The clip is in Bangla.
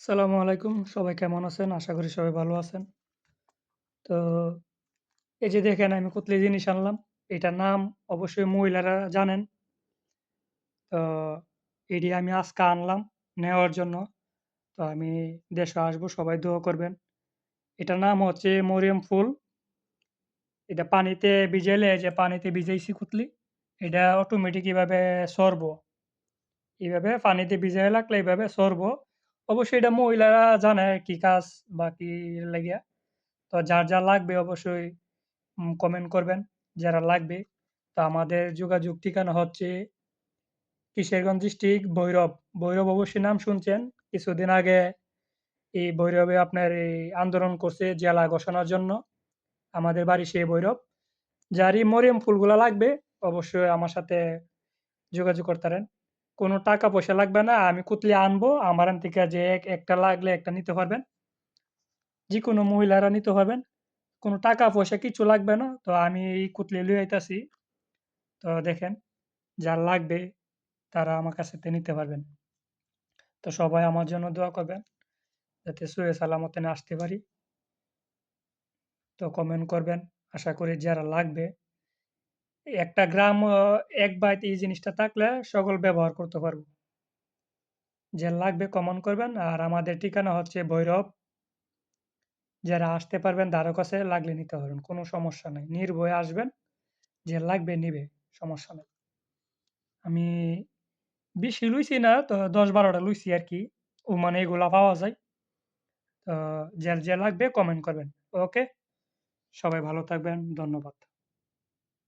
আসসালামু আলাইকুম। সবাই কেমন আছেন? আশা করি সবাই ভালো আছেন। তো এই যে দেখেন আমি কুতলি জিনিস আনলাম। এটার নাম অবশ্যই মহিলারা জানেন। তো এটি আমি আজকে আনলাম নেওয়ার জন্য। তো আমি দেশে আসবো সবাই দোয়া করবেন। এটার নাম হচ্ছে মরিয়ম ফুল। এটা পানিতে ভিজাইলে এই যে পানিতে ভিজাইছি কুতলি। এটা অটোমেটিক এভাবে সরবো। এভাবে পানিতে ভিজাইয়া রাখলে এভাবে সরবো। অবশ্যই এটা মহিলারা জানে কি কাজ বা কি লাগিয়া। তো যার লাগবে অবশ্যই কমেন্ট করবেন যারা লাগবে। তো আমাদের যোগাযোগ ঠিকানা হচ্ছে কিশোরগঞ্জ ডিস্ট্রিক্ট ভৈরব। ভৈরব অবশ্যই নাম শুনছেন। কিছুদিন আগে এই ভৈরবে আপনার এই আন্দোলন করছে জেলা ঘোষণার জন্য। আমাদের বাড়ি সেই ভৈরব। যারই মরিয়ম ফুলগুলা লাগবে অবশ্যই আমার সাথে যোগাযোগ করতারেন। কোনো টাকা পয়সা লাগবে না। আমি কুতলি আনবো। আমার এখান থেকে যে একটা লাগলে একটা নিতে পারবেন। যেকোনো মহিলারা নিতে পারবেন। কোনো টাকা পয়সা কিচ্ছু লাগবে না। তো আমি এই কুতলি লইয়া আইতাছি। তো দেখেন যার লাগবে তারা আমার কাছ থেকে নিতে পারবেন। তো সবাই আমার জন্য দোয়া করবেন যাতে সহি সালামতে নিয়ে আসতে পারি। তো কমেন্ট করবেন। আশা করি যারা লাগবে একটা গ্রাম ১ বাইত এই জিনিসটা থাকলে সকল ব্যবহার করতে পারবো। যার লাগবে কমেন্ট করবেন। আর আমাদের ঠিকানা হচ্ছে ভৈরব। যারা আসতে পারবেন দ্বারকা কাছে লাগলে নিতে পারবেন। কোনো সমস্যা নাই। নির্ভয়ে আসবেন। যে লাগবে নিবে। সমস্যা নাই। আমি বেশি লইছি না তো ১০-১২ টা লইছি আরকি। ওমানে এগুলা পাওয়া যায়। তো যার লাগবে কমেন্ট করবেন। ওকে? সবাই ভালো থাকবেন। ধন্যবাদ।